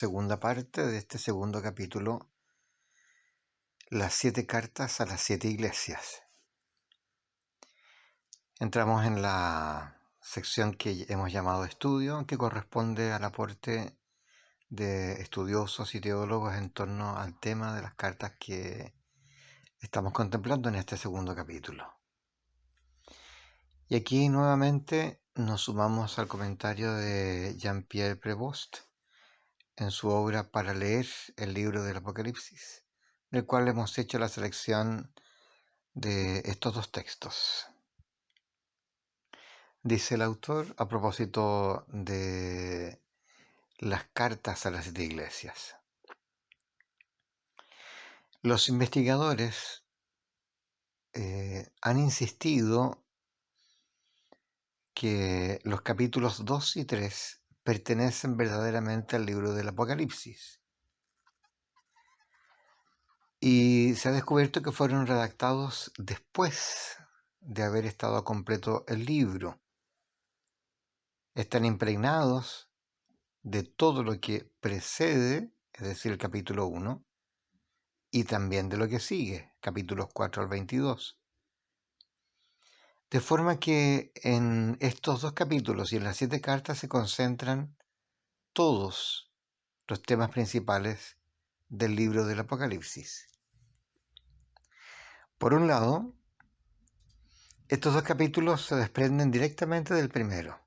Segunda parte de este segundo capítulo, las 7 cartas a las 7 iglesias. Entramos en la sección que hemos llamado estudio, que corresponde al aporte de estudiosos y teólogos en torno al tema de las cartas que estamos contemplando en este segundo capítulo. Y aquí nuevamente nos sumamos al comentario de Jean-Pierre Prévost en su obra Para leer el libro del Apocalipsis, del cual hemos hecho la selección de estos dos textos. Dice el autor a propósito de las cartas a las 7 iglesias. Los investigadores han insistido que los capítulos 2 y 3 pertenecen verdaderamente al libro del Apocalipsis. Y se ha descubierto que fueron redactados después de haber estado completo el libro. Están impregnados de todo lo que precede, es decir, el capítulo 1, y también de lo que sigue, capítulos 4 al 22. De forma que en estos dos capítulos y en las 7 cartas se concentran todos los temas principales del libro del Apocalipsis. Por un lado, estos dos capítulos se desprenden directamente del primero,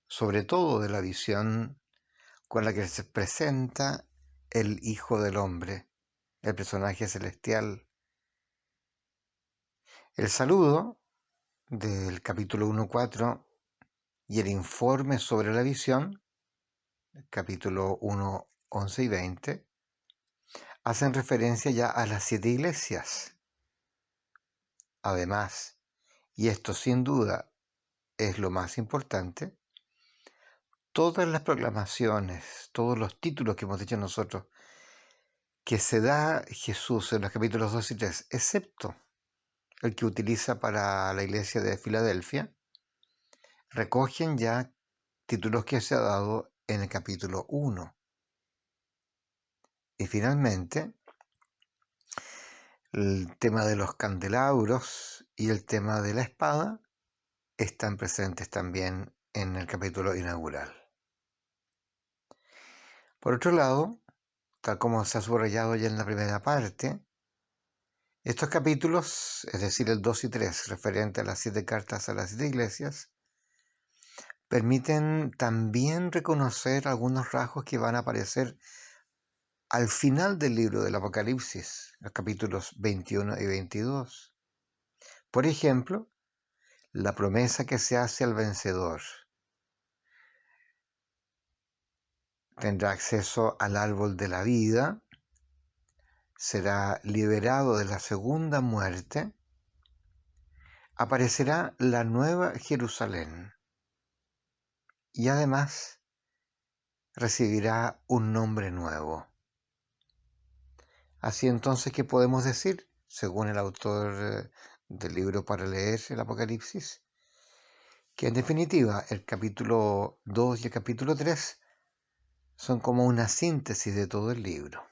sobre todo de la visión con la que se presenta el Hijo del Hombre, el personaje celestial. El saludo del capítulo 1.4 y el informe sobre la visión, capítulo 1.11 y 20, hacen referencia ya a las 7 iglesias. Además, y esto sin duda es lo más importante, todas las proclamaciones, todos los títulos que hemos dicho nosotros, que se da Jesús en los capítulos 2 y 3, excepto el que utiliza para la iglesia de Filadelfia, recogen ya títulos que se ha dado en el capítulo 1. Y finalmente, el tema de los candelabros y el tema de la espada están presentes también en el capítulo inaugural. Por otro lado, tal como se ha subrayado ya en la primera parte, estos capítulos, es decir, el 2 y 3, referente a las 7 cartas a las 7 iglesias, permiten también reconocer algunos rasgos que van a aparecer al final del libro del Apocalipsis, los capítulos 21 y 22. Por ejemplo, la promesa que se hace al vencedor. Tendrá acceso al árbol de la vida, será liberado de la segunda muerte, aparecerá la nueva Jerusalén y además recibirá un nombre nuevo. Así entonces, ¿qué podemos decir? Según el autor del libro Para leer el Apocalipsis, que en definitiva el capítulo 2 y el capítulo 3 son como una síntesis de todo el libro.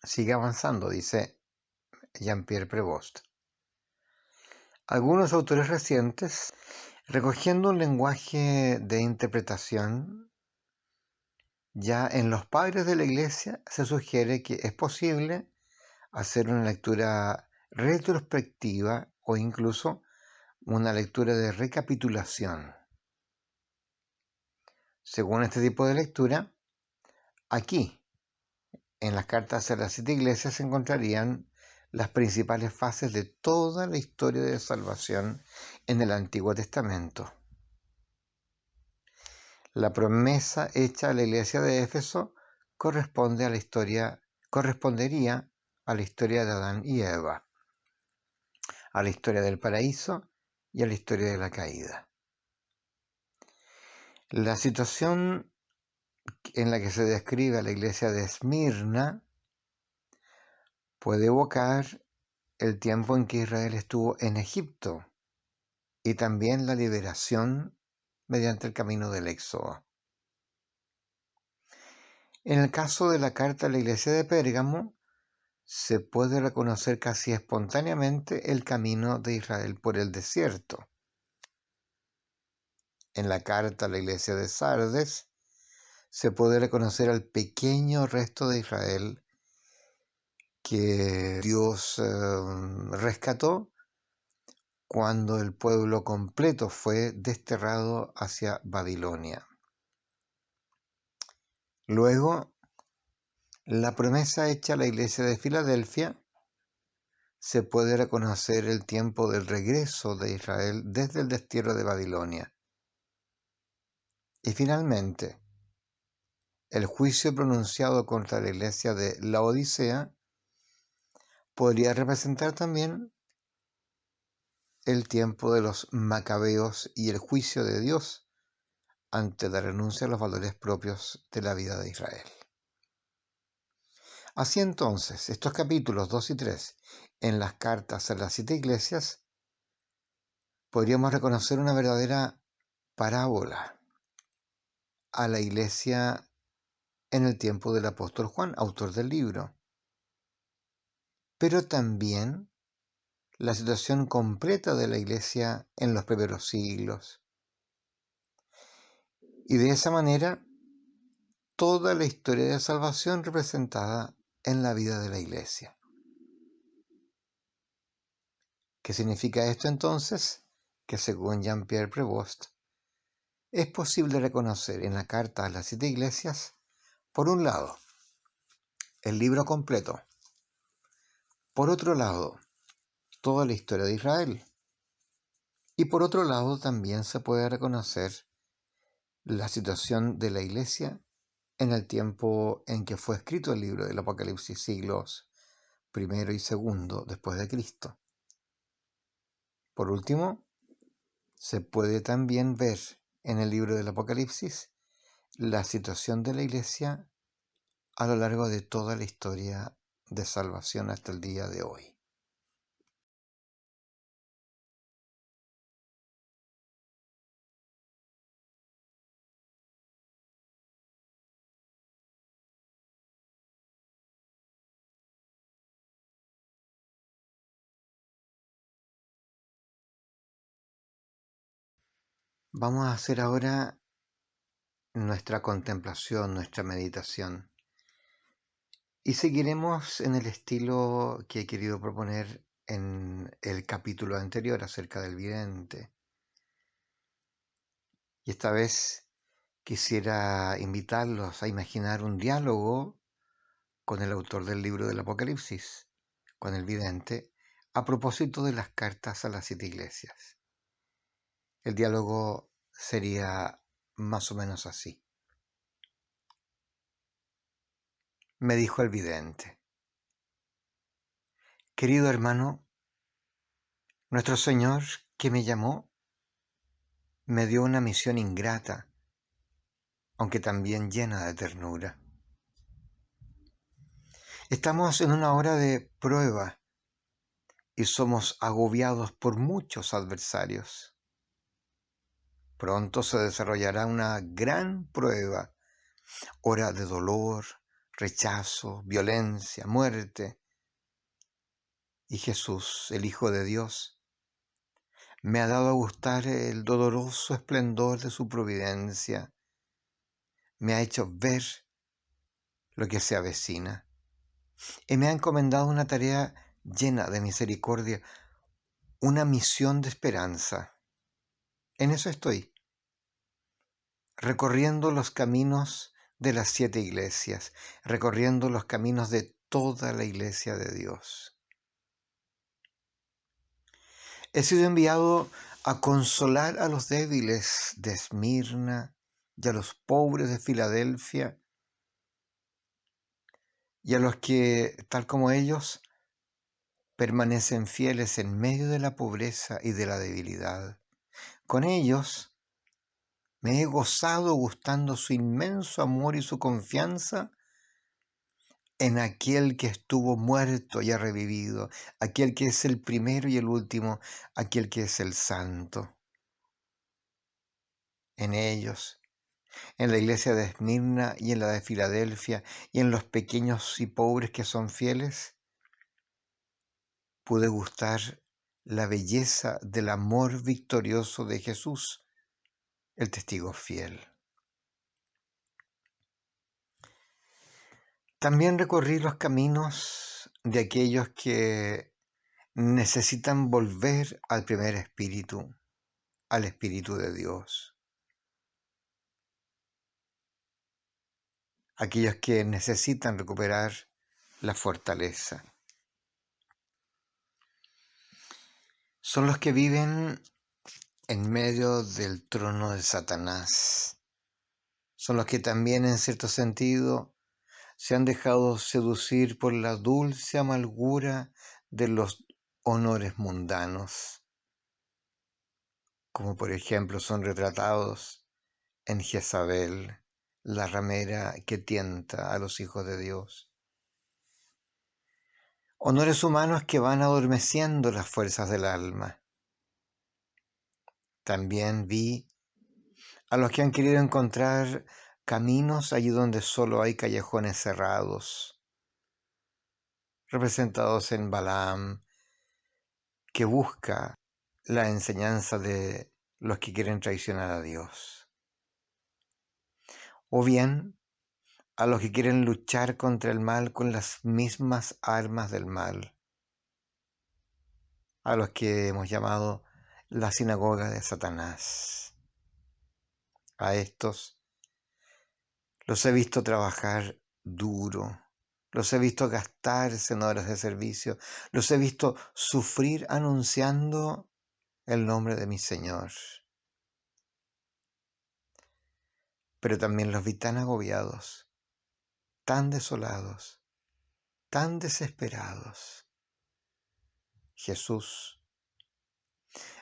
Sigue avanzando, dice Jean-Pierre Prévost. Algunos autores recientes, recogiendo un lenguaje de interpretación, ya en los padres de la Iglesia se sugiere que es posible hacer una lectura retrospectiva o incluso una lectura de recapitulación. Según este tipo de lectura, aquí, en las cartas a las 7 iglesias, se encontrarían las principales fases de toda la historia de salvación en el Antiguo Testamento. La promesa hecha a la iglesia de Éfeso correspondería a la historia de Adán y Eva, a la historia del paraíso y a la historia de la caída. La situación en la que se describe a la iglesia de Esmirna puede evocar el tiempo en que Israel estuvo en Egipto y también la liberación mediante el camino del Éxodo. En el caso de la carta a la iglesia de Pérgamo, se puede reconocer casi espontáneamente el camino de Israel por el desierto. En la carta a la iglesia de Sardes, se puede reconocer al pequeño resto de Israel que Dios rescató cuando el pueblo completo fue desterrado hacia Babilonia. Luego, la promesa hecha a la iglesia de Filadelfia, se puede reconocer el tiempo del regreso de Israel desde el destierro de Babilonia. Y finalmente, el juicio pronunciado contra la iglesia de Laodicea podría representar también el tiempo de los macabeos y el juicio de Dios ante la renuncia a los valores propios de la vida de Israel. Así entonces, estos capítulos 2 y 3 en las cartas a las 7 iglesias podríamos reconocer una verdadera parábola a la iglesia en el tiempo del apóstol Juan, autor del libro, pero también la situación completa de la iglesia en los primeros siglos. Y de esa manera, toda la historia de salvación representada en la vida de la iglesia. ¿Qué significa esto entonces? Que según Jean-Pierre Prévost, es posible reconocer en la carta a las 7 iglesias, por un lado, el libro completo, por otro lado, toda la historia de Israel, y por otro lado también se puede reconocer la situación de la iglesia en el tiempo en que fue escrito el libro del Apocalipsis, siglos primero y segundo después de Cristo. Por último, se puede también ver en el libro del Apocalipsis la situación de la iglesia a lo largo de toda la historia de salvación hasta el día de hoy. Vamos a hacer ahora nuestra contemplación, nuestra meditación. Y seguiremos en el estilo que he querido proponer en el capítulo anterior acerca del vidente. Y esta vez quisiera invitarlos a imaginar un diálogo con el autor del libro del Apocalipsis, con el vidente, a propósito de las cartas a las 7 iglesias. El diálogo sería más o menos así. Me dijo el vidente: querido hermano, nuestro Señor, que me llamó, me dio una misión ingrata, aunque también llena de ternura. Estamos en una hora de prueba y somos agobiados por muchos adversarios. Pronto se desarrollará una gran prueba, hora de dolor, rechazo, violencia, muerte. Y Jesús, el Hijo de Dios, me ha dado a gustar el doloroso esplendor de su providencia. Me ha hecho ver lo que se avecina y me ha encomendado una tarea llena de misericordia, una misión de esperanza. En eso estoy, recorriendo los caminos de las 7 iglesias, recorriendo los caminos de toda la iglesia de Dios. He sido enviado a consolar a los débiles de Esmirna y a los pobres de Filadelfia y a los que, tal como ellos, permanecen fieles en medio de la pobreza y de la debilidad. Con ellos me he gozado gustando su inmenso amor y su confianza en aquel que estuvo muerto y ha revivido, aquel que es el primero y el último, aquel que es el santo. En ellos en la iglesia de Esmirna y en la de Filadelfia y en los pequeños y pobres que son fieles, pude gustar la belleza del amor victorioso de Jesús, el testigo fiel. También recorrí los caminos de aquellos que necesitan volver al primer espíritu, al Espíritu de Dios. Aquellos que necesitan recuperar la fortaleza. Son los que viven en medio del trono de Satanás. Son los que también, en cierto sentido, se han dejado seducir por la dulce amargura de los honores mundanos, como por ejemplo son retratados en Jezabel, la ramera que tienta a los hijos de Dios. Honores humanos que van adormeciendo las fuerzas del alma. También vi a los que han querido encontrar caminos allí donde solo hay callejones cerrados, representados en Balaam, que busca la enseñanza de los que quieren traicionar a Dios. O bien a los que quieren luchar contra el mal con las mismas armas del mal, a los que hemos llamado la sinagoga de Satanás. A estos los he visto trabajar duro, los he visto gastarse en horas de servicio, los he visto sufrir anunciando el nombre de mi Señor. Pero también los vi tan agobiados, tan desolados, tan desesperados. Jesús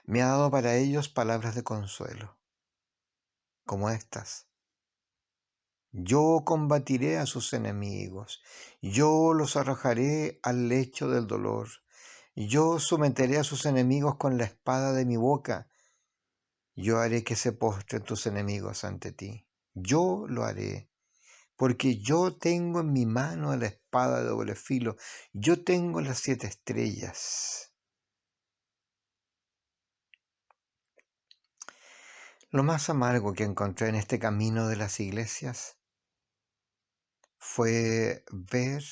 me ha dado para ellos palabras de consuelo, como estas. Yo combatiré a sus enemigos, yo los arrojaré al lecho del dolor, yo someteré a sus enemigos con la espada de mi boca, yo haré que se postren tus enemigos ante ti, yo lo haré, porque yo tengo en mi mano la espada de doble filo, yo tengo las 7 estrellas. Lo más amargo que encontré en este camino de las iglesias fue ver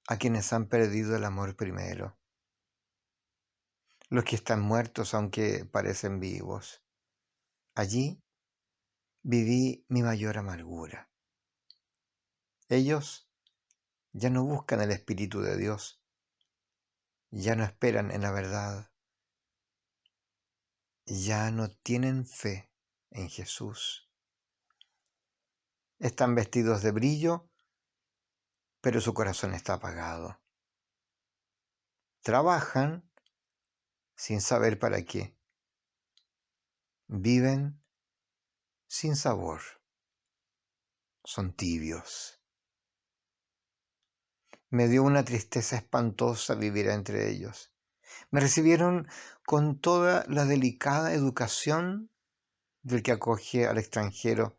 a quienes han perdido el amor primero, los que están muertos aunque parecen vivos. Allí viví mi mayor amargura. Ellos ya no buscan el Espíritu de Dios, ya no esperan en la verdad, ya no tienen fe en Jesús. Están vestidos de brillo, pero su corazón está apagado. Trabajan sin saber para qué. Viven sin sabor. Son tibios. Me dio una tristeza espantosa vivir entre ellos. Me recibieron con toda la delicada educación del que acoge al extranjero,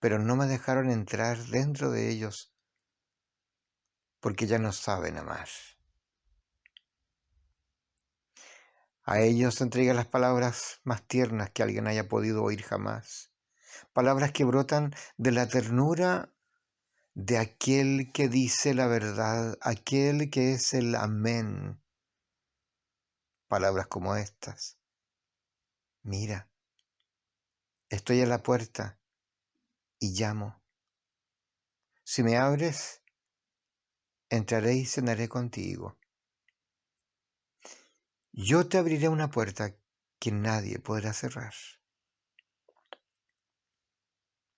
pero no me dejaron entrar dentro de ellos porque ya no saben amar. A ellos entrega las palabras más tiernas que alguien haya podido oír jamás, palabras que brotan de la ternura de aquel que dice la verdad, aquel que es el amén. Palabras como estas. Mira, estoy a la puerta y llamo. Si me abres, entraré y cenaré contigo. Yo te abriré una puerta que nadie podrá cerrar.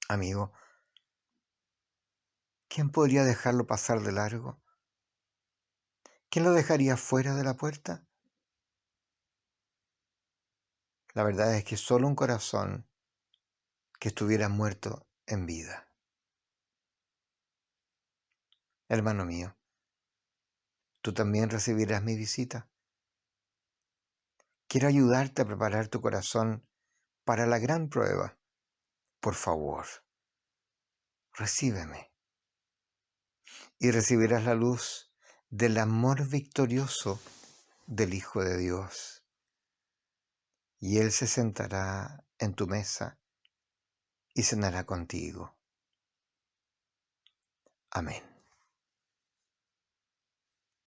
Amigo, ¿quién podría dejarlo pasar de largo? ¿Quién lo dejaría fuera de la puerta? La verdad es que solo un corazón que estuviera muerto en vida. Hermano mío, tú también recibirás mi visita. Quiero ayudarte a preparar tu corazón para la gran prueba, por favor, recíbeme y recibirás la luz del amor victorioso del Hijo de Dios. Y Él se sentará en tu mesa y cenará contigo. Amén.